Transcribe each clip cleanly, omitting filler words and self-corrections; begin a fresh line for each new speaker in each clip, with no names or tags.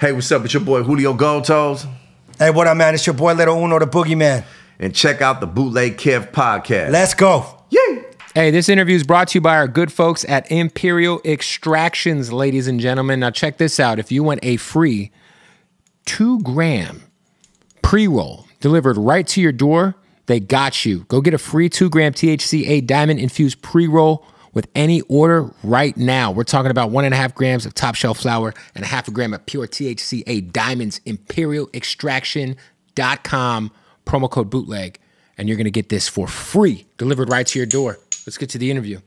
Hey, what's up? It's your boy Julio GoldToes.
Hey, what up, man? It's your boy Little Uno, the Boogeyman.
And check out the Bootleg Kev podcast.
Let's go.
Yay!
Hey, this interview is brought to you by our good folks at Imperial Extractions, ladies and gentlemen. Now check this out. If you want a free 2-gram pre-roll delivered right to your door, they got you. Go get a free 2-gram THCA diamond-infused pre-roll with any order right now. We're talking about 1.5 grams of top shelf flower and 0.5 gram of pure THCA diamonds. ImperialExtraction.com, promo code bootleg, and you're gonna get this for free, delivered right to your door. Let's get to the interview.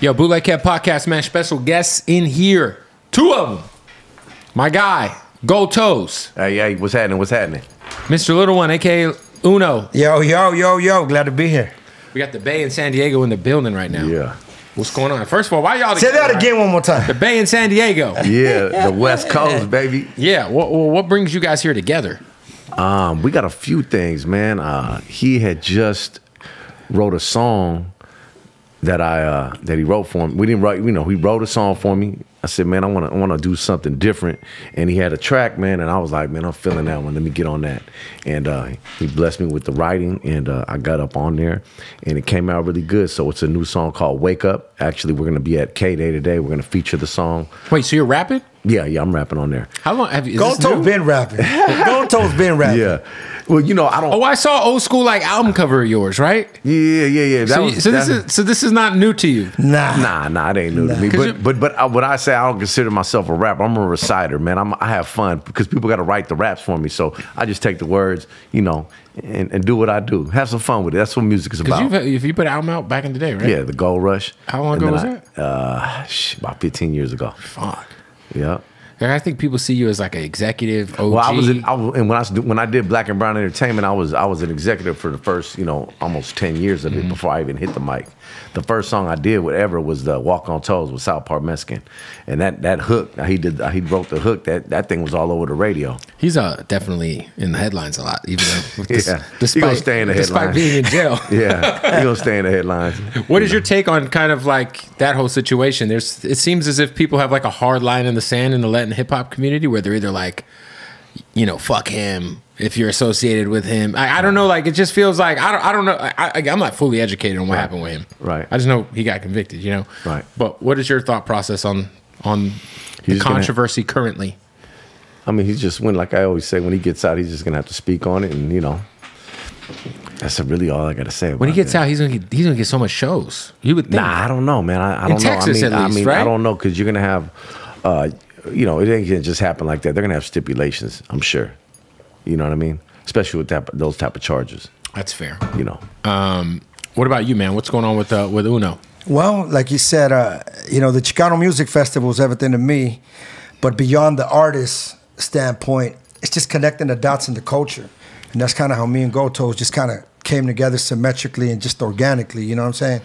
Yo, Bootleg Kev podcast, man. Special guests in here. 2 of them. My guy, GoldToes.
Hey, what's happening? What's happening?
Mr. Little One, a.k.a. Uno.
Yo. Glad to be here.
We got the Bay in San Diego in the building right now.
Yeah.
What's going on? First of all, why y'all
Say that again one more time.
The Bay in San Diego.
Yeah, the West Coast, baby.
Yeah. What brings you guys here together?
We got a few things, man. He had just wrote a song that he wrote for me. We didn't write, he wrote a song for me. I said, man, I want to do something different. And he had a track, man, and I was like, man, I'm feeling that one. Let me get on that. And he blessed me with the writing, and I got up on there, and it came out really good. So it's a new song called Wake Up. Actually, we're going to be at K-Day today. We're going to feature the song.
Wait, so you're rapping?
Yeah, I'm rapping on there.
How long have you?
GoldToes been rapping. GoldToes been rapping.
Yeah. Well, I don't.
Oh, I saw old school album cover of yours, right?
Yeah.
This is not new to you.
Nah, it ain't new to me. But when I say I don't consider myself a rapper, I'm a reciter, man. I have fun because people got to write the raps for me. So I just take the words, and do what I do. Have some fun with it. That's what music is about.
If you put an album out back in the day, right?
Yeah, the Gold Rush.
How long ago was that?
About 15 years ago.
Fuck.
Yeah.
I think people see you as like an executive OG.
Well, when I did Black and Brown Entertainment, I was an executive for the first almost 10 years of it before I even hit the mic. The first song I did whatever was the Walk on Toes with South Park Mexican, and that hook he wrote the hook that thing was all over the radio.
He's definitely in the headlines a lot, even though
he gonna stay in the headlines
despite being in jail.
Yeah, he gonna stay in the headlines.
What is your take on kind of like that whole situation? It seems as if people have like a hard line in the sand in the Latin hip hop community where they're either like, fuck him if you're associated with him. I don't know. Like, it just feels like I don't know. I'm not fully educated on what happened with him.
Right.
I just know he got convicted.
Right.
But what is your thought process on the controversy currently?
I mean, he's just like I always say, when he gets out, he's just gonna have to speak on it, and that's really all I gotta say about it.
When he gets out, he's gonna get so much shows. You would think.
Nah, I don't know, man. I don't know.
Texas, at least, right?
I don't know, because you're gonna have, it ain't gonna just happen like that. They're gonna have stipulations, I'm sure. You know what I mean? Especially with those type of charges.
That's fair.
What
about you, man? What's going on with Uno?
Well, like you said, the Chicano Music Festival is everything to me. But beyond the artist standpoint, it's just connecting the dots in the culture. And that's kind of how me and GoldToes just kind of came together symmetrically and just organically, you know what I'm saying?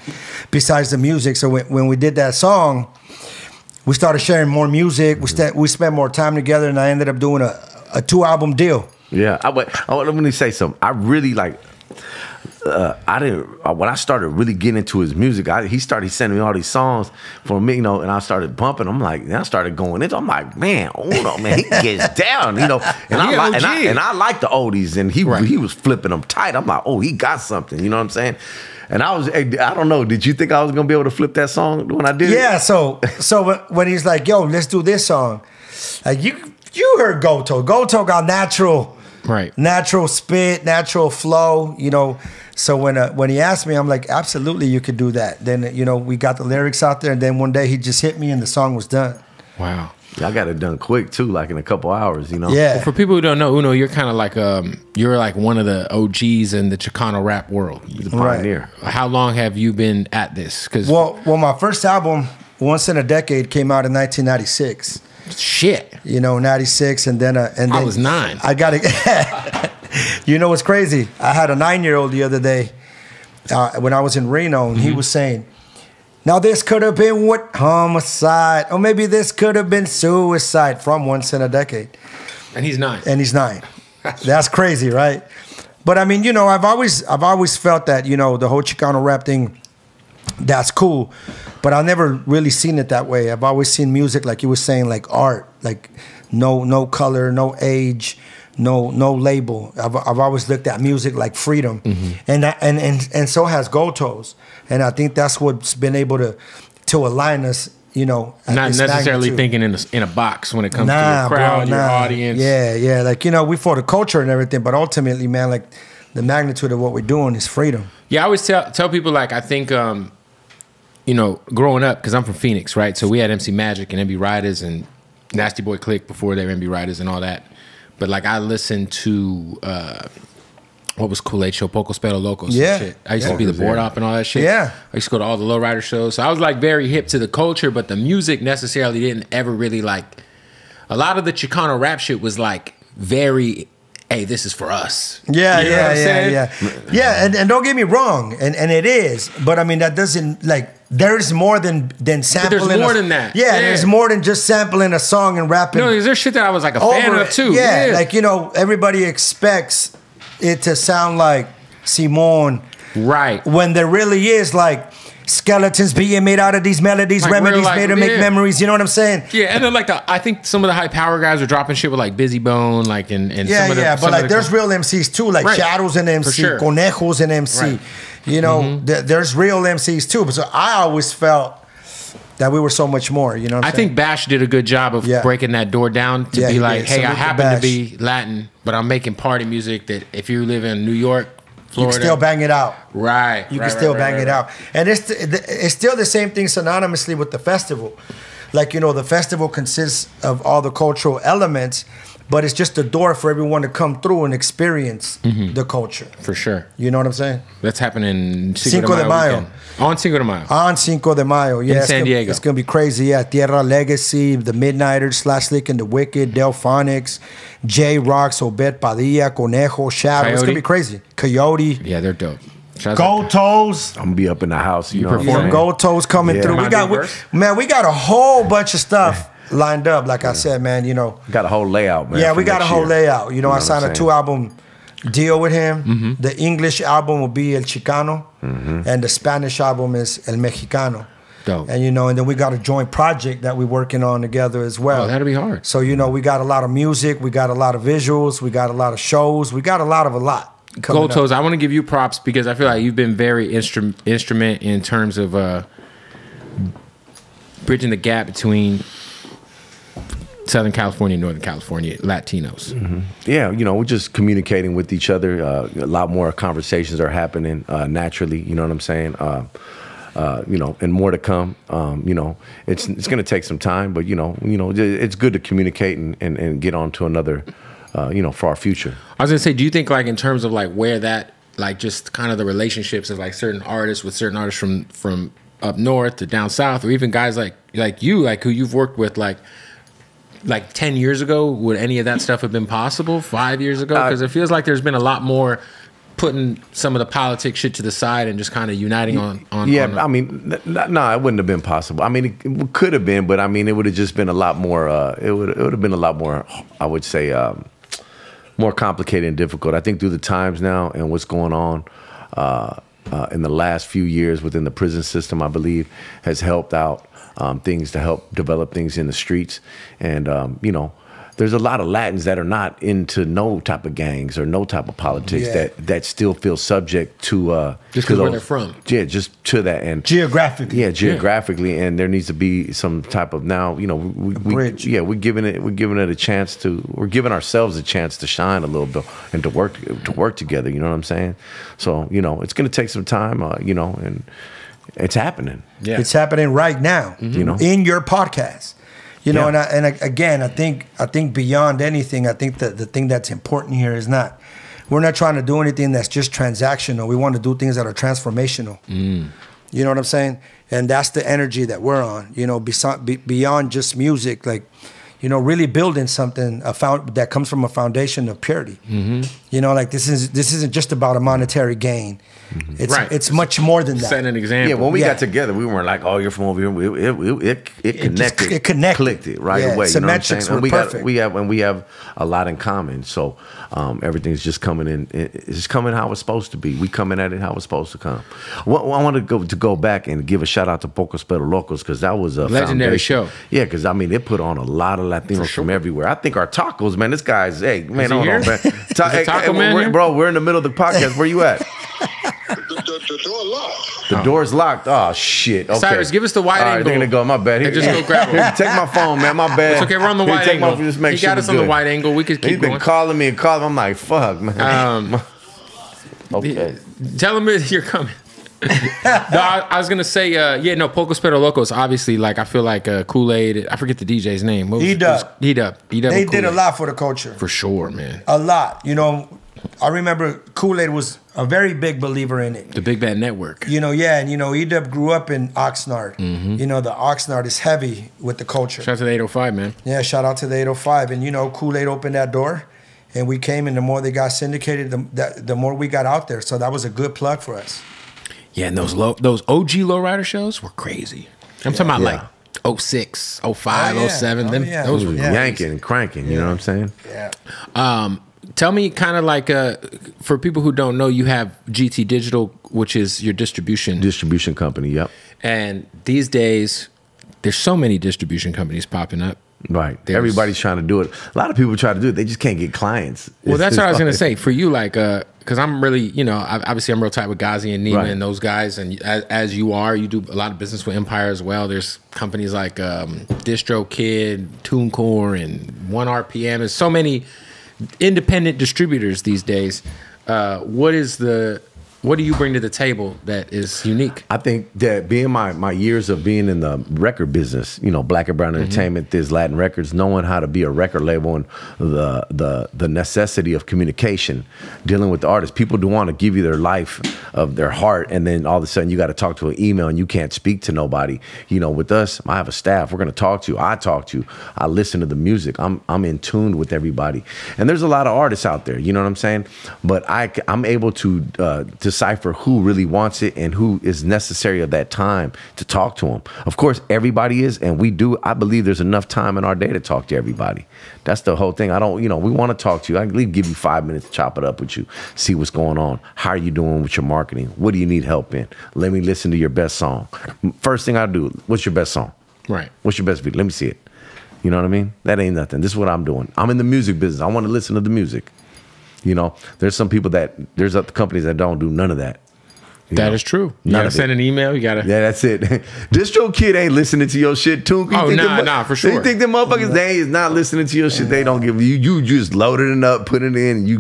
Besides the music. So when we did that song, we started sharing more music. We spent more time together, and I ended up doing a 2-album deal.
Yeah, let me say something. I really when I started really getting into his music, he started sending me all these songs for me, and I started bumping. I started going into. I'm like, man, Uno, man, he gets down, and I like the oldies, and he was flipping them tight. I'm like, oh, he got something, you know what I'm saying? And I don't know, did you think I was gonna be able to flip that song when I did it?
Yeah, so when he's like, yo, let's do this song, like you heard GoldToes. GoldToes got natural spit, natural flow, So when he asked me, I'm like, absolutely, you could do that. Then, we got the lyrics out there, and then one day he just hit me and the song was done.
Wow.
I got it done quick too, like in a couple hours,
Yeah.
Well, for people who don't know, Uno, you're kind of like you're like one of the OGs in the Chicano rap world.
The pioneer.
Right. How long have you been at this?
Well, my first album, Once in a Decade, came out in 1996.
Shit.
96, and then
I was 9.
I got it. What's crazy? I had a 9-year-old the other day when I was in Reno, and he was saying, now this could have been what? Homicide. Or maybe this could have been suicide from Once in a Decade.
And he's 9.
That's crazy, right? But I mean, I've always felt that, the whole Chicano rap thing, that's cool. But I've never really seen it that way. I've always seen music, like you were saying, like art, like no color, no age, no label. I've always looked at music like freedom, and so has GoldToes. And I think that's what's been able to align us. You know,
not necessarily thinking in a box when it comes to your crowd, your audience.
Yeah. Like, you know, we for the culture and everything, but ultimately, man, like the magnitude of what we're doing is freedom.
Yeah, I always tell people, like, I think, you know, growing up, because I'm from Phoenix, right? So we had MC Magic and MB Riders and Nasty Boy Click before they were MB Riders and all that. But like, I listened to what was Kool-Aid Show, Pocos Pero Locos.
Yeah.
Shit. I used to be the board op and all that shit.
Yeah.
I used to go to all the lowrider shows. So I was like very hip to the culture, but the music necessarily didn't ever really like. A lot of the Chicano rap shit was like very, hey, this is for us.
Yeah,
you know
yeah. And don't get me wrong, and it is, but I mean that doesn't like. There's more than sampling.
But there's more than that.
Yeah, there's more than just sampling a song and rapping.
No, there's shit that I was like a fan of too.
Yeah, like, you know, everybody expects it to sound like Simone,
right?
When there really is like skeletons being made out of these melodies, like remedies like, made to make memories. You know what I'm saying?
Yeah, and then like I think some of the high power guys are dropping shit with like Busy Bone, like and some of the,
but like there's real MCs too, like Shadows and MC, Conejos and MC.
Right.
You know, there's real MCs too. But so I always felt that we were so much more. You know what I'm saying?
I think Bash did a good job of breaking that door down to be like, hey, I happen to be Latin, but I'm making party music that if you live in New York, Florida,
you can still bang it out.
Right.
You can still bang it out. And it's still the same thing synonymously with the festival. Like, you know, the festival consists of all the cultural elements, but it's just a door for everyone to come through and experience the culture.
For sure.
You know what I'm saying?
That's happening
Cinco de Mayo.
On Cinco de Mayo.
On Cinco de Mayo, yeah.
In San Diego.
It's going to be crazy, yeah. Tierra Legacy, The Midnighters, Slash Lick and the Wicked, Delphonics, J Rocks, Obed Padilla, Conejo, Shadow. It's going to be crazy. Coyote.
Yeah, they're dope.
GoldToes.
I'm going to be up in the house. You know what I'm
saying? GoldToes coming through. We got a whole bunch of stuff lined up. Like I said, man, you know.
Got a whole layout, man.
Yeah, we got a whole layout. You know, I signed a 2-album deal with him. The English album will be El Chicano, and the Spanish album is El Mexicano.
Dope.
And, you know, and then we got a joint project that we're working on together as well.
Oh, that'll be hard.
So, you know, we got a lot of music, we got a lot of visuals, we got a lot of shows, we got a lot.
GoldToes, I want to give you props because I feel like you've been very instrument in terms of bridging the gap between Southern California and Northern California Latinos.
Yeah, you know, we're just communicating with each other. A lot more conversations are happening naturally. You know what I'm saying? You know, and more to come. You know, it's going to take some time, but you know, it's good to communicate and get on to another. You know, for our future.
I was gonna say, do you think like in terms of like where that like just kind of the relationships of like certain artists with certain artists from up north to down south, or even guys like you, like who you've worked with like 10 years ago, would any of that stuff have been possible 5 years ago? Because it feels like there's been a lot more putting some of the politics shit to the side and just kind of uniting on.
I mean, no, it wouldn't have been possible. I mean, it could have been, but I mean, it would have just been a lot more. It would have been a lot more. I would say. More complicated and difficult. I think through the times now and what's going on in the last few years within the prison system, I believe, has helped out things to help develop things in the streets. And, you know, there's a lot of Latins that are not into no type of gangs or no type of politics that still feel subject to
just because where they're from.
Yeah, just to that and
geographically.
Yeah, geographically, and there needs to be some type of now. You know, we're giving it a chance to. We're giving ourselves a chance to shine a little bit and to work together. You know what I'm saying? So you know, it's going to take some time. You know, and it's happening.
Yeah, it's happening right now.
You know,
in your podcast. You know, and again, I think beyond anything, I think that the thing that's important here is we're not trying to do anything that's just transactional. We want to do things that are transformational. You know what I'm saying? And that's the energy that we're on. You know, beyond just music, like, you know, really building something that comes from a foundation of purity. You know, like this isn't just about a monetary gain. It's much more than that.
Setting an example.
Yeah, when we got together, we weren't like, "Oh, you're from over here." It connected.
It connected.
Clicked it right away. You know what I'm saying?
Symmetrics were perfect.
We have a lot in common. So everything's just coming in. It's coming how it's supposed to be. We coming at it how it's supposed to come. Well, I want to go back and give a shout out to Pocos Pero Locos because that was a
legendary show.
Yeah, because I mean, it put on a lot of Latinos from everywhere. I think our tacos, man. This guy's, hey, man, hold on, man.
Taco man,
bro, we're in the middle of the podcast. Where you at?
The door locked.
The door's locked. Oh shit. Okay.
Cyrus, give us the wide
angle. All right,
angle.
they're gonna go. My bad.
Hey, just go grab him.
Take my phone, man. My bad.
It's okay. We're on the wide angle. He got us on the wide angle. We could keep
He's been
going.
calling me and calling. I'm like, fuck, man. Okay.
Tell him you're coming. No, I was gonna say, Pocos Pero Locos. Obviously, like I feel like Kool-Aid. I forget the DJ's name.
E-Dub.
E-Dub.
They did a lot for the culture.
For sure, man.
A lot. You know, I remember Kool-Aid was a very big believer in it.
The Big Bad Network.
You know, yeah, and you know, E-Dub grew up in Oxnard. You know, the Oxnard is heavy with the culture.
Shout out to the 805, man.
Yeah, shout out to the 805. And you know, Kool-Aid opened that door, and we came, and the more they got syndicated, the more we got out there. So that was a good plug for us.
Yeah, and those OG lowrider shows were crazy. I'm talking about like 06, 05, 07. Those were
yanking and cranking. You know what I'm saying?
Yeah.
Tell me, kind of like for people who don't know, you have GT Digital, which is your distribution
company. Yep.
And these days, there's so many distribution companies popping up.
Right. Everybody's trying to do it. A lot of people try to do it. They just can't get clients.
Well, that's what I was going to say. For you, like, because I'm really, you know, obviously I'm real tight with Ghazi and Nima and those guys. And as you are, you do a lot of business with Empire as well. There's companies like DistroKid, TuneCore, and 1RPM. There's so many independent distributors these days. What do you bring to the table that is unique?
I think that being my years of being in the record business, you know, Black and Brown Entertainment, This Latin Records, knowing how to be a record label and the necessity of communication, dealing with the artists. People do want to give you their life of their heart, and then all of a sudden you got to talk to an email and you can't speak to nobody. You know, with us, I have a staff. We're going to talk to you. I talk to you. I listen to the music. I'm in tune with everybody. And there's a lot of artists out there, you know what I'm saying? But I'm able to decipher who really wants it and who is necessary of that time to talk to them. Of course, everybody is, and we do. I believe there's enough time in our day to talk to everybody. That's the whole thing. I don't, you know, we want to talk to you. I can at least give you 5 minutes to chop it up with you, see what's going on. How are you doing with your marketing? What do you need help in? Let me listen to your best song. First thing I do, what's your best song?
Right.
What's your best video? Let me see it. You know what I mean? That ain't nothing. This is what I'm doing. I'm in the music business. I want to listen to the music. You know, there's some people there's other companies that don't do none of that.
That is true. You gotta send an email. You gotta.
Yeah, that's it. DistroKid ain't listening to your shit too.
Oh, nah, for sure.
You think them motherfuckers they is not listening to your shit? They don't give you. You just loaded it up, put it in, and they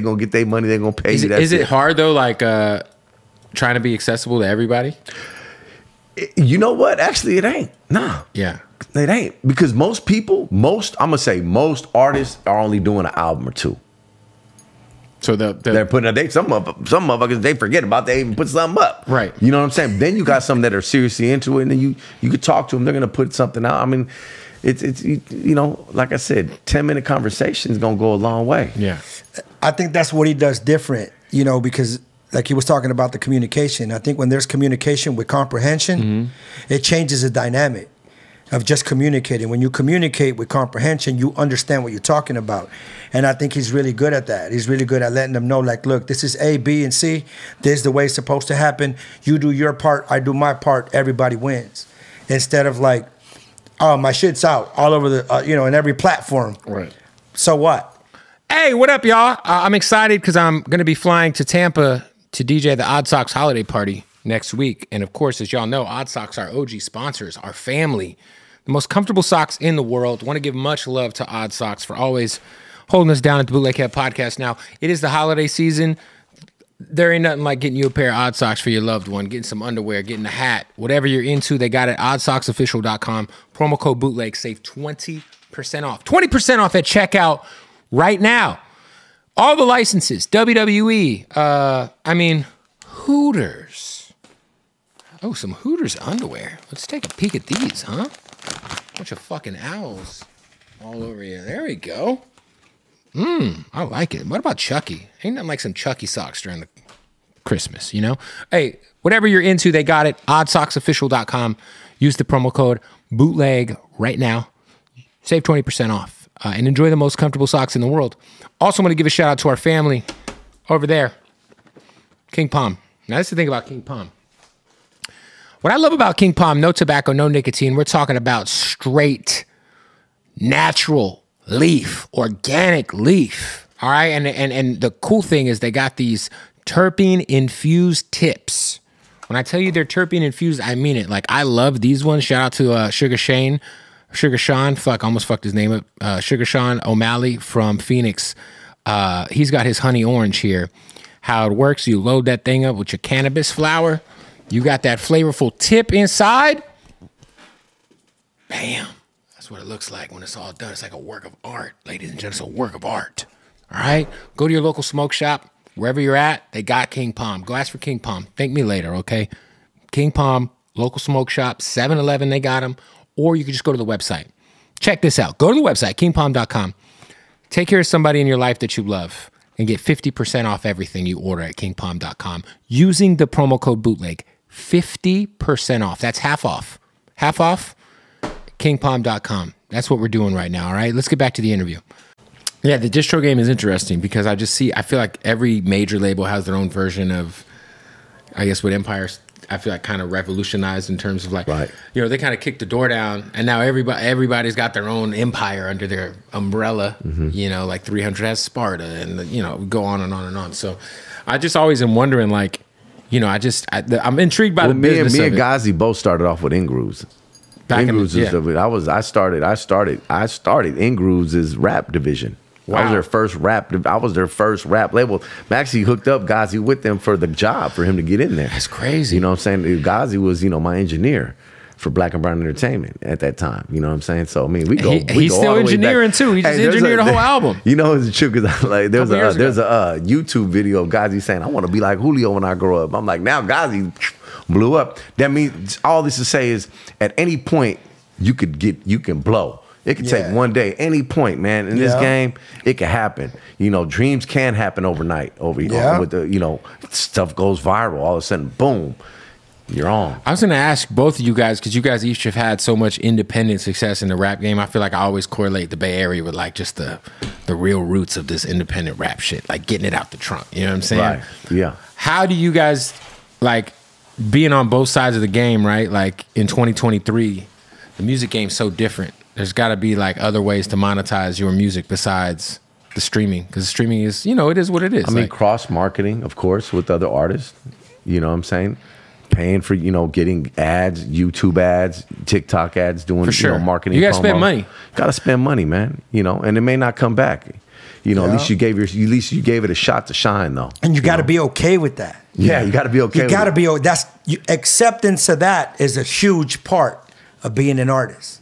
gonna get their money. They gonna pay you.
Is it hard though? Like trying to be accessible to everybody.
You know what? Actually, it ain't. Nah.
Yeah.
It ain't, because most I'm gonna say most artists are only doing an album or two.
So
they're putting some motherfuckers they forget about, they even put something up.
Right.
You know what I'm saying? Then you got some that are seriously into it, and then you could talk to them. They're gonna put something out. I mean, it's you know, like I said, 10-minute conversation is gonna go a long way.
Yeah.
I think that's what he does different, you know, because like he was talking about the communication. I think when there's communication with comprehension, it changes the dynamic of just communicating. When you communicate with comprehension, you understand what you're talking about. And I think he's really good at that. He's really good at letting them know, like, look, this is A, B, and C. This is the way it's supposed to happen. You do your part, I do my part, everybody wins. Instead of like, oh, my shit's out all over the, you know, in every platform.
Right.
So what?
Hey, what up, y'all? I'm excited because I'm going to be flying to Tampa to DJ the Odd Sox holiday party next week. And of course, as y'all know, Odd Sox are OG sponsors, our family, the most comfortable socks in the world. Want to give much love to Odd Sox for always holding us down at the Bootleg Head Podcast. Now, it is the holiday season. There ain't nothing like getting you a pair of Odd Socks for your loved one, getting some underwear, getting a hat, whatever you're into, they got it at oddsocksofficial.com. Promo code BOOTLEG, save 20% off. 20% off at checkout right now. All the licenses, WWE, Hooters. Oh, some Hooters underwear. Let's take a peek at these, huh? Bunch of fucking owls all over here. There we go. I like it. What about Chucky? Ain't nothing like some Chucky socks during the Christmas, you know? Hey, whatever you're into, they got it. oddsocksofficial.com. Use the promo code bootleg right now. Save 20% off and enjoy the most comfortable socks in the world. Also, I'm going to give a shout out to our family over there, King Palm. Now, that's the thing about King Palm. What I love about King Palm, no tobacco, no nicotine. We're talking about straight, natural leaf, organic leaf. All right, and the cool thing is they got these terpene infused tips. When I tell you they're terpene infused, I mean it. Like, I love these ones. Shout out to Sugar Sean, almost fucked his name up. Sugar Sean O'Malley from Phoenix. He's got his honey orange here. How it works, you load that thing up with your cannabis flower. You got that flavorful tip inside. Bam. That's what it looks like when it's all done. It's like a work of art, ladies and gentlemen. It's a work of art. All right? Go to your local smoke shop. Wherever you're at, they got King Palm. Go ask for King Palm. Thank me later, okay? King Palm, local smoke shop, 7-Eleven, they got them. Or you can just go to the website. Check this out. Go to the website, kingpalm.com. Take care of somebody in your life that you love and get 50% off everything you order at kingpalm.com using the promo code bootleg. 50% off. That's half off. Half off, kingpalm.com. That's what we're doing right now, all right? Let's get back to the interview. Yeah, the distro game is interesting because I feel like every major label has their own version of, I guess, what Empire, I feel like, kind of revolutionized in terms of like,
right.
You know, they kind of kicked the door down and now everybody's got their own empire under their umbrella, you know, like 300 has Sparta and, you know, go on and on and on. So I just always am wondering, like, you know, I'm intrigued by the business
me
of
and
it.
Ghazi both started off with In-Grooves. In-Grooves I started In-Grooves' rap division.
Wow.
I was their first rap label. I actually hooked up Ghazi with them for the job for him to get in there.
That's crazy.
You know what I'm saying? Ghazi was, you know, my engineer for Black and Brown Entertainment at that time. You know what I'm saying? So I mean,
he's still engineering too. He just engineered the whole album.
You know, it's true because like there's a YouTube video of Ghazi saying, "I want to be like Julio when I grow up." I'm like, now Ghazi blew up. That means all this to say is, at any point you can blow. It can take one day, any point, man. In this game, it can happen. You know, dreams can happen overnight. With the, you know, stuff goes viral. All of a sudden, boom, you're on.
I was going to ask both of you guys, because you guys each have had so much independent success in the rap game. I feel like I always correlate the Bay Area with like just the real roots of this independent rap shit, like getting it out the trunk. You know what I'm saying?
Right. Yeah.
How do you guys, like, being on both sides of the game, right? Like in 2023, the music game's so different. There's got to be like other ways to monetize your music besides the streaming, because streaming is, you know, it is what it is.
I mean, cross marketing, of course, with other artists. You know what I'm saying? Paying for, you know, getting ads, YouTube ads, TikTok ads, doing,
for sure,
you know, marketing.
You got to spend money.
Got to spend money, man. You know, and it may not come back. You know, at least you gave it a shot to shine, though.
And you got to be okay with that.
Yeah, you got to be okay.
You got to be. Acceptance of that is a huge part of being an artist.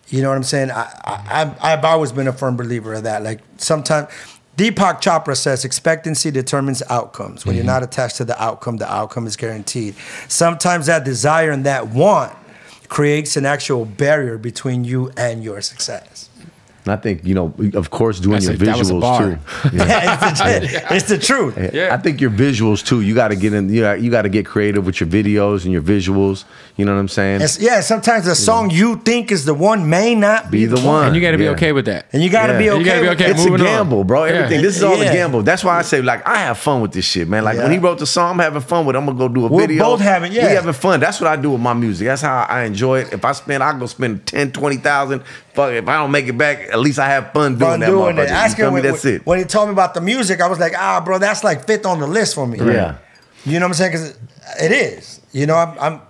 You know what I'm saying? I've always been a firm believer of that. Like, sometimes Deepak Chopra says expectancy determines outcomes. When you're not attached to the outcome is guaranteed. Sometimes that desire and that want creates an actual barrier between you and your success.
And I think, you know, of course, doing your visuals too.
Yeah. It's the truth.
Yeah. I think your visuals too. You got to get in. You got to get creative with your videos and your visuals. You know what I'm saying?
Sometimes the song you think is the one may not be the one.
And you got to be okay with that.
And you got to be okay.
You got to be okay.
It's a gamble, bro. Everything. This is all a gamble. That's why I say, like, I have fun with this shit, man. Like when he wrote the song, I'm having fun with it. I'm gonna go do a video.
We're both having,
We having fun. That's what I do with my music. That's how I enjoy it. If I go spend 10, 20,000. Fuck, if I don't make it back, at least I have fun doing that.
Ask him
that's it.
When he told me about the music, I was like, bro, that's like fifth on the list for me.
Yeah.
You know what I'm saying? Because it is. You know, I'm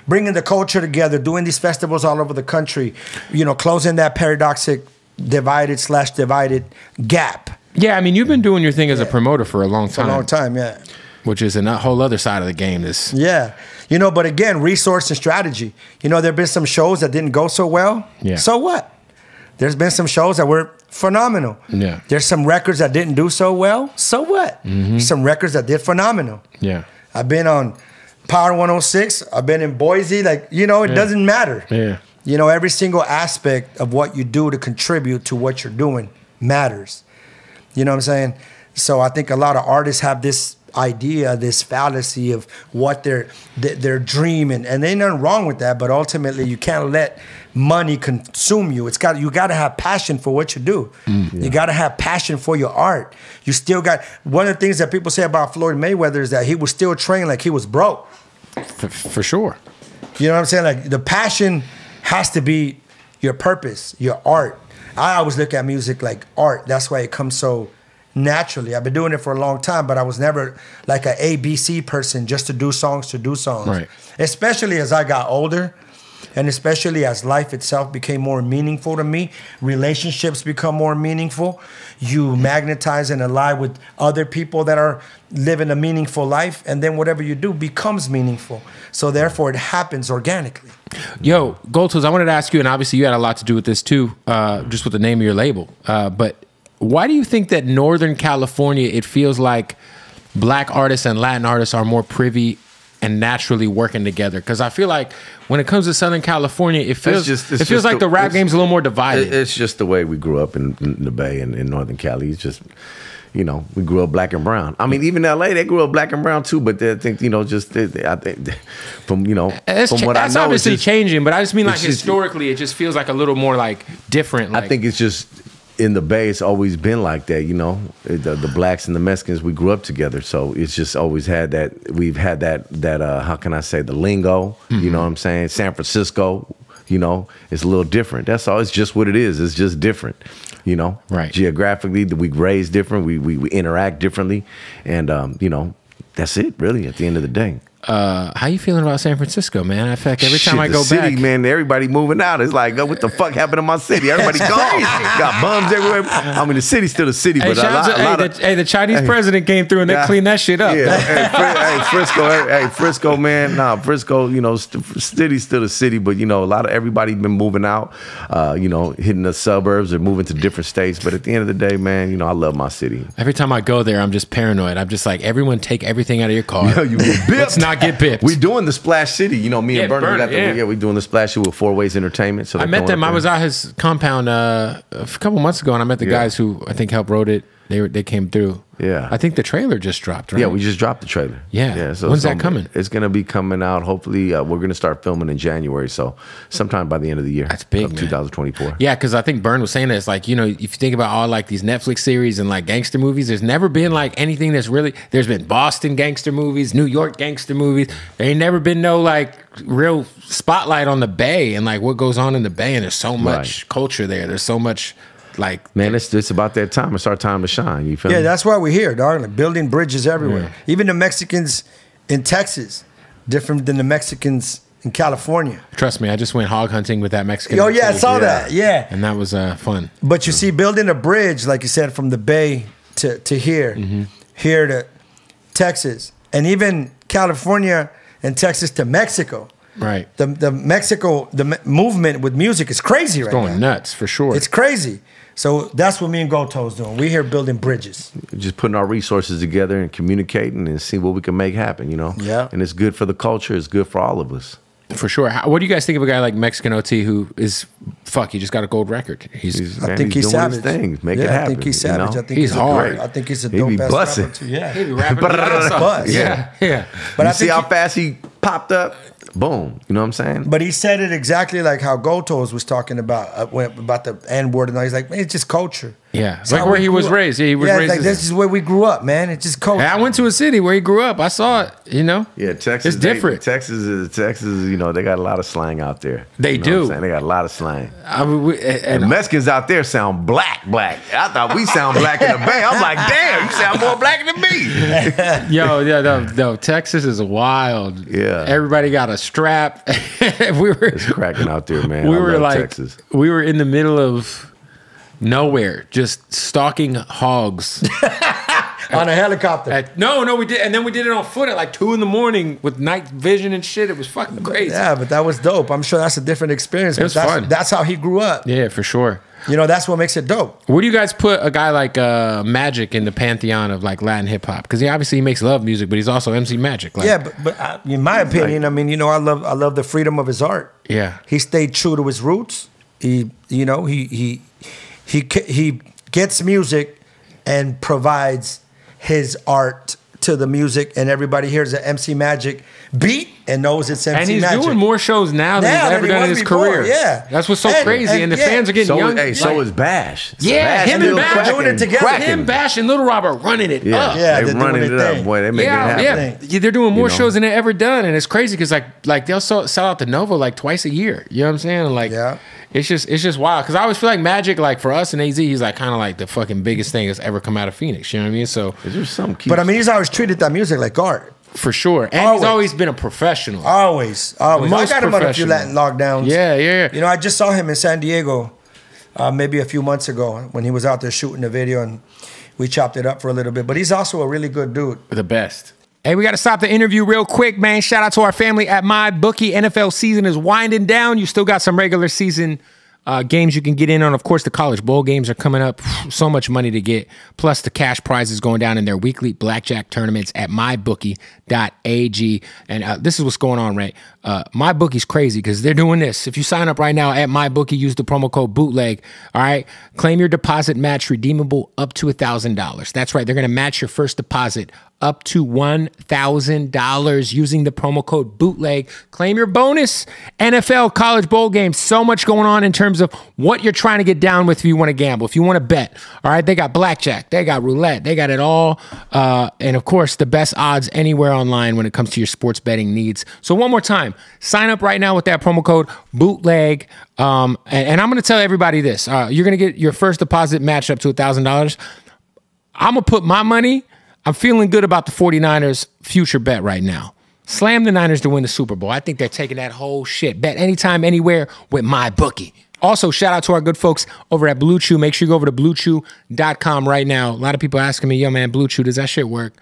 bringing the culture together, doing these festivals all over the country, you know, closing that paradoxic divided gap.
Yeah, I mean, you've been doing your thing as a promoter for a long time.
For a long time, yeah.
Which is a whole other side of the game.
Yeah. You know, but again, resource and strategy. You know, there have been some shows that didn't go so well.
Yeah.
So what? There's been some shows that were phenomenal.
Yeah.
There's some records that didn't do so well. So what? Some records that did phenomenal.
Yeah.
I've been on Power 106. I've been in Boise. Like, you know, it doesn't matter.
Yeah.
You know, every single aspect of what you do to contribute to what you're doing matters. You know what I'm saying? So I think a lot of artists have this idea, this fallacy of what their dream, and ain't nothing wrong with that, but ultimately you can't let money consume you. You got to have passion for what you do. You got to have passion for your art. You still got, one of the things that people say about Floyd Mayweather is that he was still trained like he was broke.
For sure.
You know what I'm saying? Like, the passion has to be your purpose, your art. I always look at music like art. That's why it comes so naturally. I've been doing it for a long time, but I was never like an ABC person just to do songs.
Right.
Especially as I got older, and especially as life itself became more meaningful to me, relationships become more meaningful. You magnetize and ally with other people that are living a meaningful life, and then whatever you do becomes meaningful. So therefore, it happens organically.
Yo, GoldToes, I wanted to ask you, and obviously you had a lot to do with this too, just with the name of your label. But why do you think that Northern California, it feels like black artists and Latin artists are more privy and naturally working together? Because I feel like when it comes to Southern California, it feels like the rap game's a little more divided.
It's just the way we grew up in the Bay and in Northern Cali. It's just, you know, we grew up black and brown. I mean, even LA, they grew up black and brown too. But I think, you know, I think from, you know, from what I know,
that's obviously changing. But I just mean like historically,
just,
it just feels like a little more like different. Like,
I think it's just, in the Bay, it's always been like that, you know. The blacks and the Mexicans, we grew up together, so it's just always had that. We've had that how can I say, the lingo? You know what I'm saying? San Francisco, you know, it's a little different. That's all. It's just what it is. It's just different, you know.
Right.
Geographically, we raised different. We interact differently, and you know, that's it. Really, at the end of the day.
How you feeling about San Francisco, man? I feel like every time I go
back,
man,
everybody moving out. It's like, what the fuck happened to my city? Everybody gone. Got bums everywhere. I mean, the city's still the city, but
the Chinese president came through and they cleaned that shit up.
Yeah, Frisco, man. Nah, Frisco, you know, city's still the city, but you know, everybody been moving out. You know, hitting the suburbs or moving to different states. But at the end of the day, man, you know, I love my city.
Every time I go there, I'm just paranoid. I'm just like, everyone take everything out of your car.
Yo, you get bipped.
Let's not get bipped.
We doing the Splash City. You know, me and Bernie we doing the Splash City with 4 Ways Entertainment. So
I met them. I was at his compound a couple months ago, and I met the guys who I think helped wrote it. They came through.
Yeah.
I think the trailer just dropped, right?
Yeah, we just dropped the trailer.
Yeah.
So
when's that coming?
It's going to be coming out, hopefully. We're going to start filming in January, so sometime by the end of the year.
That's big,
of 2024.
Yeah, because I think Bern was saying that it's like, you know, if you think about all like these Netflix series and like gangster movies, there's never been like anything that's really, there's been Boston gangster movies, New York gangster movies. There ain't never been no like real spotlight on the Bay and like what goes on in the Bay, and there's so much culture there. There's so much. Like, man,
it's about that time. It's our time to shine. You feel me?
Yeah, that's why we're here, dog. Like, building bridges everywhere. Yeah. Even the Mexicans in Texas, different than the Mexicans in California.
Trust me, I just went hog hunting with that Mexican.
Oh yeah, I saw that. Yeah,
and that was fun.
But you see, building a bridge, like you said, from the Bay to here, here to Texas, and even California and Texas to Mexico.
Right.
The Mexico movement with music is crazy right now.
It's going nuts for sure.
It's crazy. So that's what me and GoldToes doing. We're here building bridges.
Just putting our resources together and communicating and see what we can make happen, you know?
Yeah.
And it's good for the culture. It's good for all of us.
For sure. What do you guys think of a guy like Mexican OT who is, he just got a gold record?
I think he's
doing
savage.
his thing. Make it happen.
I think he's savage.
You know?
I think
he's hard.
I think he's a dope ass rapper too. Yeah.
He be rapping. Yeah.
But you see how fast he popped up? Boom. You know what I'm saying?
But he said it exactly like how GoldToes was talking about the N-word, and all. He's like, man, it's just culture.
Yeah, it's like where he was raised. Yeah, he was raised.
Like this is where we grew up, man. It's just culture.
I went to a city where he grew up. I saw it. You know.
Yeah, Texas.
It's different.
Texas. You know, they got a lot of slang out there.
They do.
They got a lot of slang.
I mean,
and Mexicans out there sound black. I thought we sound black in the Bay. I'm like, damn, you sound more black than me.
No, Texas is wild.
Yeah.
Everybody got a strap.
It's cracking out there, man.
We were like,
Texas.
We were in the middle of nowhere, just stalking hogs.
On a helicopter.
No, we did. And then we did it on foot at like 2 in the morning with night vision and shit. It was fucking crazy.
Yeah, but that was dope. I'm sure that's a different experience.
It was fun.
That's how he grew up.
Yeah, for sure.
You know, that's what makes it dope.
Where do you guys put a guy like Magic in the pantheon of like Latin hip hop? Because he makes love music, but he's also MC Magic. Like,
yeah, but in my opinion, I mean, you know, I love the freedom of his art.
Yeah,
he stayed true to his roots. He gets music and provides his art to the music, and everybody hears the MC Magic beat and knows it's MC Magic.
And he's doing more shows now than he's ever done in his career.
Yeah,
that's what's so crazy, and the fans are getting young.
Hey, so is Bash.
Yeah,
Bash
him and Bash
doing it together.
Him, Bash, and Little Rob are running it up.
Yeah,
they're running it up, boy. They make it happen.
Yeah, they're doing more shows than they ever done, and it's crazy because like they'll sell out the Nova like twice a year. You know what I'm saying? Like, it's just wild because I always feel like Magic, like for us in AZ, he's like kind of like the fucking biggest thing that's ever come out of Phoenix. You know what I mean? So,
is there some?
But I mean, he's always treated that music like art.
For sure. And he's always been a professional.
Always. I got him on a few Latin lockdowns.
Yeah.
You know, I just saw him in San Diego maybe a few months ago when he was out there shooting the video, and we chopped it up for a little bit. But he's also a really good dude.
The best. Hey, we got to stop the interview real quick, man. Shout out to our family at MyBookie. NFL season is winding down. You still got some regular season games you can get in on. Of course, the college bowl games are coming up. So much money to get. Plus, the cash prizes going down in their weekly blackjack tournaments at mybookie.ag. And this is what's going on, right? MyBookie's crazy because they're doing this. If you sign up right now at MyBookie, use the promo code Bootleg. All right, claim your deposit match redeemable up to $1,000. That's right. They're going to match your first deposit up to $1,000 using the promo code Bootleg. Claim your bonus. NFL college bowl games. So much going on in terms of what you're trying to get down with if you want to gamble, if you want to bet. All right, they got blackjack, they got roulette, they got it all. And of course, the best odds anywhere online when it comes to your sports betting needs. So one more time, sign up right now with that promo code Bootleg. And I'm going to tell everybody this. You're going to get your first deposit matched up to $1,000. I'm going to put my money. I'm feeling good about the 49ers future bet right now. Slam the Niners to win the Super Bowl. I think they're taking that whole shit. Bet anytime, anywhere with MyBookie. Also, shout out to our good folks over at Blue Chew. Make sure you go over to bluechew.com right now. A lot of people asking me, yo, man, Blue Chew, does that shit work?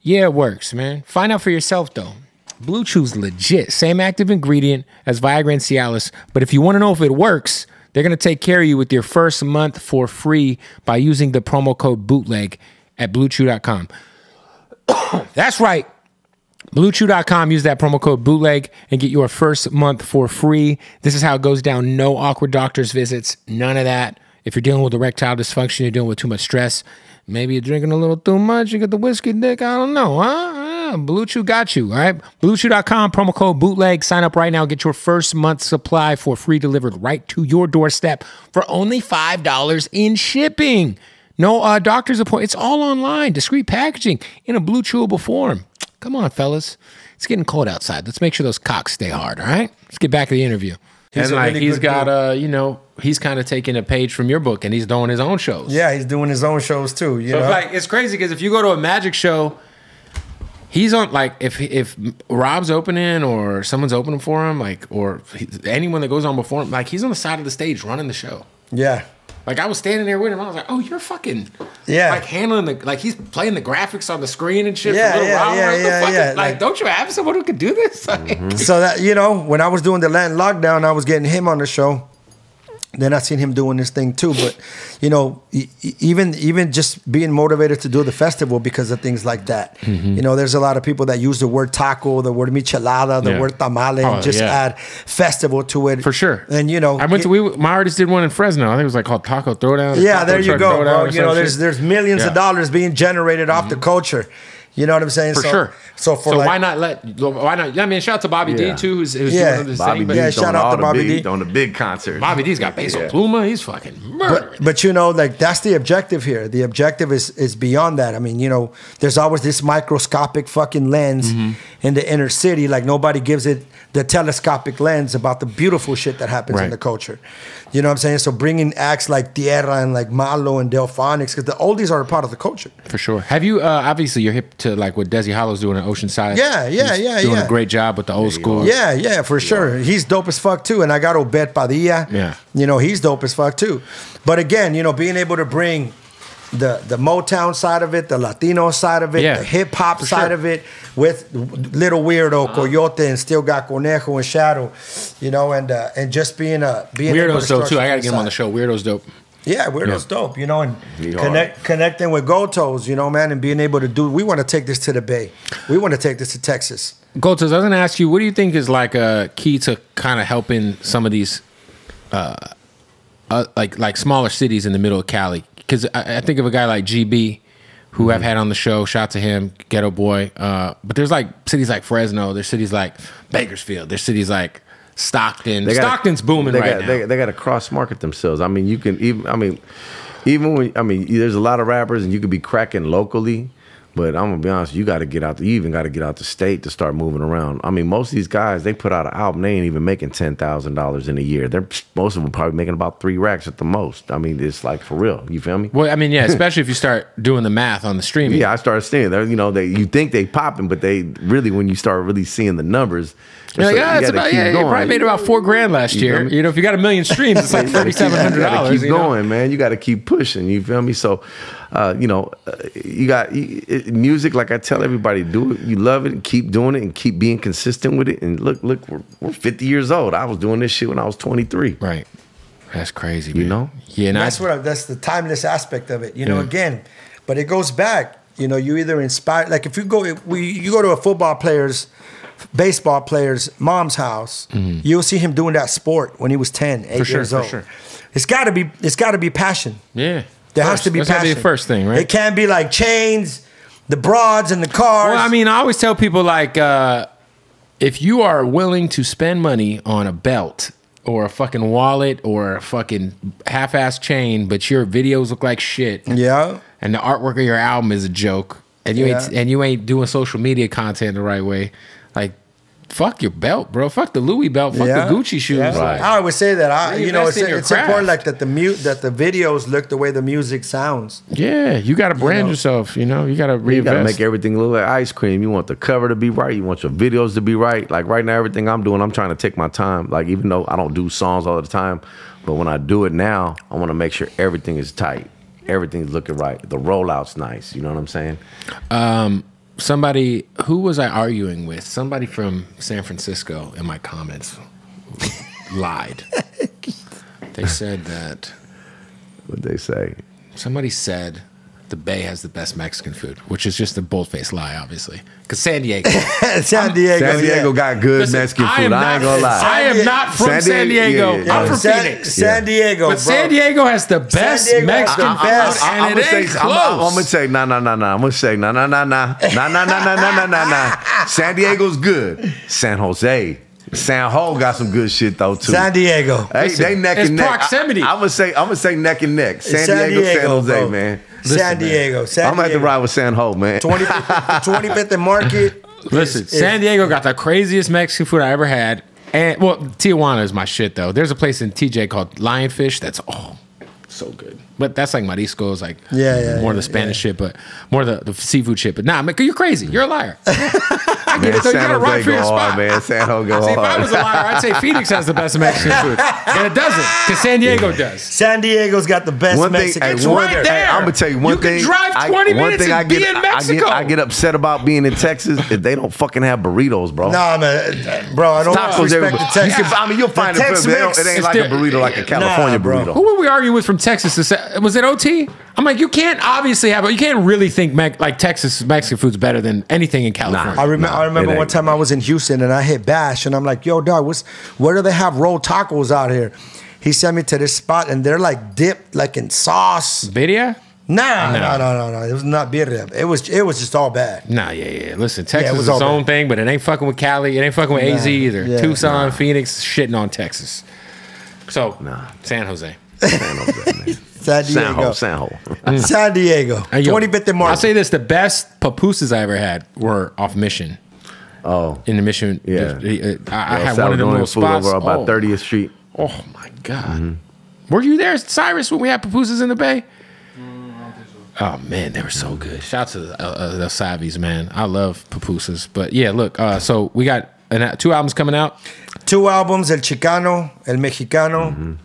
Yeah, it works, man. Find out for yourself, though. Blue Chew's legit. Same active ingredient as Viagra and Cialis. But if you want to know if it works, they're going to take care of you with your first month for free by using the promo code Bootleg at bluechew.com. That's right. BlueChew.com. Use that promo code Bootleg and get your first month for free. This is how it goes down. No awkward doctor's visits. None of that. If you're dealing with erectile dysfunction, you're dealing with too much stress, maybe you're drinking a little too much, you get the whiskey dick, I don't know, huh? Blue Chew got you, all right? BlueChew.com, promo code Bootleg. Sign up right now. Get your first month supply for free delivered right to your doorstep for only $5 in shipping. No doctor's appointment. It's all online. Discreet packaging in a blue chewable form. Come on, fellas. It's getting cold outside. Let's make sure those cocks stay hard, all right? Let's get back to the interview. He's got, you know, he's kind of taking a page from your book and he's doing his own shows.
Yeah, he's doing his own shows too. You know?
Like, it's crazy because if you go to a magic show, he's on, like, if Rob's opening or someone's opening for him, like, or anyone that goes on before him, like, he's on the side of the stage running the show.
Yeah.
Like, I was standing there with him. I was like, oh, you're fucking, like, handling the, like, he's playing the graphics on the screen and shit. Like, don't you have someone who could do this?
So that, you know, when I was doing the Latin lockdown, I was getting him on the show. Then I seen him doing this thing too. But, you know, even just being motivated to do the festival because of things like that. You know, there's a lot of people that use the word taco, the word michelada, the word tamale, and just add festival to it.
For sure.
And, you know.
My artist did one in Fresno. I think it was like called Taco Throwdown.
Yeah, there you go, bro. You know, there's millions of dollars being generated off the culture. You know what I'm saying?
For sure.
So
why not? I mean, shout out to Bobby D too, who's doing this
Bobby
thing.
D's
shout out to Bobby D
on the big concert.
Bobby D's got Basil Pluma. He's fucking murdering.
But you know, like, that's the objective here. The objective is beyond that. I mean, you know, there's always this microscopic fucking lens in the inner city. Like, nobody gives it the telescopic lens about the beautiful shit that happens in the culture. You know what I'm saying? So bringing acts like Tierra and like Malo and Delphonics, because the oldies are a part of the culture.
For sure. Have you, obviously you're hip to like what Desi Hollow's doing at Oceanside.
Yeah,
doing a great job with the old school.
Yeah, for sure. He's dope as fuck too. And I got Obed Padilla.
Yeah.
You know, he's dope as fuck too. But again, you know, being able to bring the Motown side of it, the Latino side of it, the hip hop side of it, with Little Weirdo, Coyote, and Still Got Conejo and Shadow, you know, and just being
Weirdo's dope too. I gotta get him on the show. Weirdo's dope.
Yeah, Weirdo's dope, you know, and connecting with GoldToes, you know, man, and being able to do. We want to take this to the Bay. We want to take this to Texas.
GoldToes, I was gonna ask you, what do you think is like a key to kind of helping some of these like smaller cities in the middle of Cali because I think of a guy like GB, who I've had on the show. Shout to him, Ghetto Boy. But there's like cities like Fresno. There's cities like Bakersfield. There's cities like Stockton. Stockton's booming right now.
They got to cross market themselves. I mean, you can even when there's a lot of rappers and you could be cracking locally. But I'm gonna be honest, you got to get out. You even got to get out the state to start moving around. I mean, most of these guys, they put out an album, they ain't even making $10,000 in a year. Most of them probably making about 3 racks at the most. I mean, it's like for real. You feel me?
Well, I mean, yeah, especially if you start doing the math on the streaming.
Yeah, I started seeing that. You know, you think they popping, but they really, when you start really seeing the numbers,
you're like, you probably made about $4,000 last year. You know, if you got 1 million streams, it's like $3,700.
Keep going, man. You got to keep pushing. You feel me? So, you got music. Like I tell everybody, do it. You love it, and keep doing it, and keep being consistent with it. And look, we're 50 years old. I was doing this shit when I was 23.
Right. That's crazy, man.
You know?
Yeah,
that's the timeless aspect of it. You know, again, but it goes back. You know, you either inspire. Like if you go to a baseball player's mom's house, you'll see him doing that sport when he was 10, 8 years old. For sure. It's gotta be passion.
Yeah.
There has to be passion.
That's gotta be the first thing, right?
It can't be like chains, the broads and the cars.
Well, I mean, I always tell people like, if you are willing to spend money on a belt or a fucking wallet or a fucking half-ass chain, but your videos look like shit.
Yeah.
And the artwork of your album is a joke, and you ain't doing social media content the right way. Like, fuck your belt, bro. Fuck the Louis belt. Fuck the Gucci shoes.
Yeah.
Right.
I always say that. It's
craft.
important, like that the videos look the way the music sounds.
Yeah, you got to brand yourself. You know, you got to reinvest.
You got to make everything look like ice cream. You want the cover to be right. You want your videos to be right. Like right now, everything I'm doing, I'm trying to take my time. Like even though I don't do songs all the time, but when I do it now, I want to make sure everything is tight. Everything's looking right. The rollout's nice. You know what I'm saying?
Somebody, who was I arguing with? Somebody from San Francisco in my comments lied. They said that.
What'd they say?
Somebody said the Bay has the best Mexican food, which is just a bold-faced lie, obviously. Because San Diego.
San Diego got good Mexican food. I ain't gonna lie.
I am not from San Diego. I'm from Phoenix.
San Diego,
but San Diego has the best Mexican food, and it ain't close.
I'm gonna say nah. I'm gonna say nah. San Diego's good. San Jose. San Ho got some good shit though too.
San Diego.
Hey, they neck and neck.
Proximity.
I'm gonna say neck and neck. San Diego, San Jose, bro. Man.
San Diego.
I'm gonna have to ride with San Ho, man.
25th and Market.
Listen, San Diego got the craziest Mexican food I ever had. And well, Tijuana is my shit though. There's a place in TJ called Lionfish that's so good. But that's like mariscos, like more of the Spanish shit, but more of the seafood shit. But nah, man, you're crazy. You're a liar. I get it though. You gotta run for your spot.
Man. San Jose go
See,
hard.
if I was a liar, I'd say Phoenix has the best Mexican food. And it doesn't, because San Diego does.
San Diego's got the best Mexican food.
It's right there.
I'm gonna tell you one thing.
You can drive 20 minutes and be in Mexico.
I get upset about being in Texas if they don't fucking have burritos, bro.
Nah, man, bro, I don't respect the Texas.
I mean, you'll find it. It ain't like a burrito like a California burrito.
Who were we arguing with from Texas? Was it OT? I'm like, you can't obviously you can't really think like Texas Mexican food's better than anything in California.
I remember one time I was in Houston and I hit Bash and I'm like, yo, dog, where do they have rolled tacos out here? He sent me to this spot and they're like dipped like in sauce.
Birria?
No. It was not birria. It was just all bad.
Nah, yeah. Listen, Texas is its own thing, but it ain't fucking with Cali. It ain't fucking with AZ either. Yeah, Tucson, Phoenix, shitting on Texas. So, San Jose.
San Jose, man.
San Diego. San Diego. 25th and Market.
I'll say this, the best pupusas I ever had were off Mission.
Oh.
In the Mission.
Yeah.
I had one of them little spots.
Over about 30th Street.
Oh, my God. Were you there, Cyrus, when we had pupusas in the Bay? Oh, man, they were so good. Shout out to the Savis, man. I love pupusas. But, yeah, look, so we got 2 albums coming out.
2 albums, El Chicano, El Mexicano.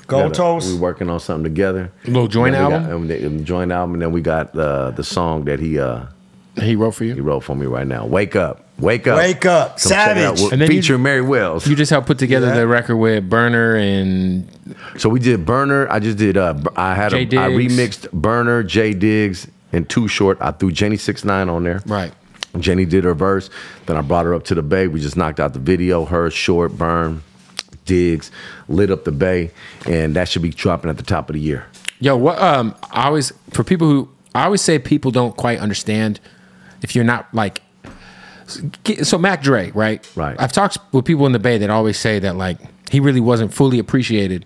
GoldToes.
We're working on something together.
A little joint album?
Joint album, and then we got the song that he
wrote for you?
He wrote for me right now. Wake Up. Wake Up.
Wake Up. Savage.
And then featuring Mary Wells.
You just helped put together the record with Burner and...
So we did Burner. I just did... I remixed Burner, J Diggs, and Too Short. I threw Jenny 6ix9ine on there.
Right.
Jenny did her verse. Then I brought her up to the Bay. We just knocked out the video. Her, Short, Burn, Diggs, lit up the Bay. And that should be dropping at the top of the year.
Yo, what? I always say people don't quite understand if you're not like. So Mac Dre, right?
Right.
I've talked with people in the Bay that always say that like he really wasn't fully appreciated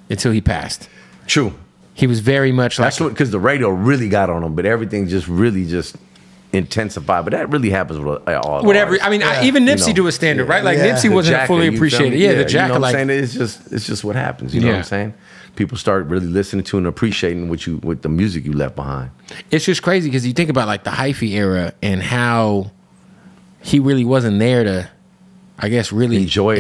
until he passed.
True.
He was very much like
That's what, because the radio really got on him, but everything just really just intensified. But that really happens with all.
whatever.
artists.
I mean, even Nipsey
You know,
to a standard, right? Like
Yeah.
Nipsey
The
wasn't
Jacker,
fully
you feel
appreciated.
me?
Yeah, the Jacker.
You know what
Like,
I'm saying? It's just what happens. You know what I'm saying? People start really listening to and appreciating what the music you left behind.
it's just crazy because you think about like the hyphy era and how he really wasn't there to, I guess, really
Enjoy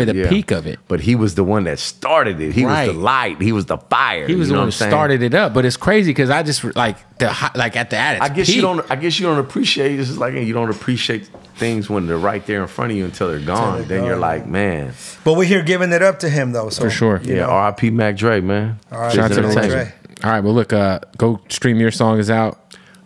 the
yeah.
peak of it.
But he was the one that started it. He was the light. He was the fire.
He was
you
the
know
one
what
who
I'm saying?
started it up. But it's crazy because I just like at its
I guess
peak.
you don't appreciate. It's just like you don't appreciate things when they're right there in front of you until they're gone. Then you're like, man.
But we're here giving it up to him, though. So,
For sure.
you
Yeah,
know.
R.I.P. Mac Dre, man.
All right,
Shout out to
Mac
the
Dre.
legend. All right, well, look, go stream your song is out.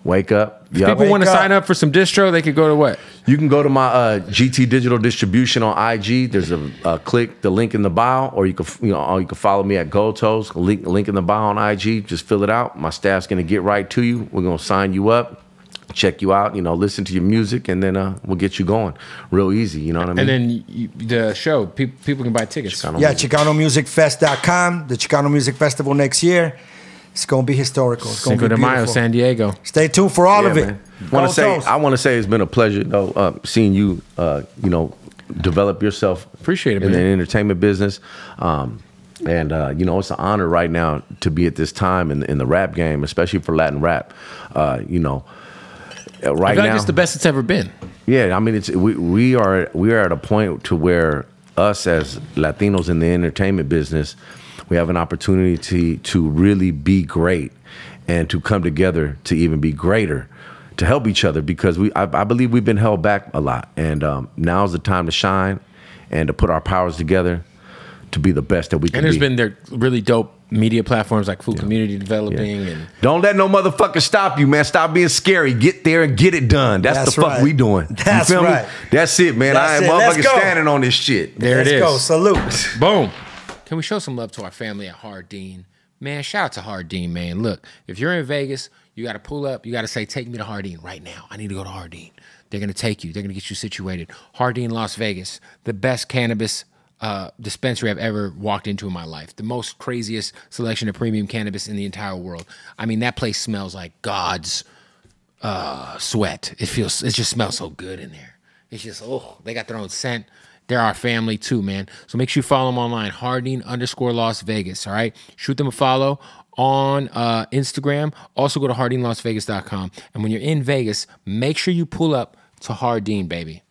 Wake up.
If
Yup.
people want to
Wake up.
sign up for some distro, they could go to what?
You can go to my GT Digital Distribution on IG. There's a click the link in the bio, or you can follow me at GoldToes. Link in the bio on IG. Just fill it out. My staff's gonna get right to you. We're gonna sign you up, check you out. Listen to your music, and then we'll get you going. Real easy. You know what I mean?
And then the show, people can buy tickets.
Chicano
Yeah,
music.
ChicanoMusicFest.com, the Chicano Music Festival next year. It's going to be historical. It's going to
Cinco
be
de Mayo,
beautiful.
San Diego.
Stay tuned for all of it.
Man. I want to say it's been a pleasure, though, seeing you, develop yourself.
Appreciate it,
in
man.
the entertainment business. It's an honor right now to be at this time in the rap game, especially for Latin rap.
I
Right
feel
now,
like it's the best it's ever been.
yeah. I mean, we are at a point to where us as Latinos in the entertainment business, we have an opportunity to really be great and to come together to even be greater, to help each other, because I believe we've been held back a lot, and now's the time to shine and to put our powers together to be the best that we can
And there's
be.
been there really dope media platforms like Food Community Developing and
Don't let no motherfucker stop you, man. Stop being scary. Get there and get it done. That's the fuck
right.
we doing.
That's
you feel
right.
me? That's it, man.
That's
I ain't
it. Let's
motherfucking
go.
standing on this shit.
there
Let's
it is.
go. Salute.
Boom. Can we show some love to our family at Hardin? Man, shout out to Hardin, man. Look, if you're in Vegas, you got to pull up. You got to say, take me to Hardin right now. I need to go to Hardin. They're going to take you. They're going to get you situated. Hardin, Las Vegas, the best cannabis dispensary I've ever walked into in my life. The most craziest selection of premium cannabis in the entire world. I mean, that place smells like God's sweat. It just smells so good in there. It's just, they got their own scent. They're our family too, man. So make sure you follow them online, Hardin_Las Vegas, all right? Shoot them a follow on Instagram. Also go to HardinLasVegas.com. And when you're in Vegas, make sure you pull up to Hardin, baby.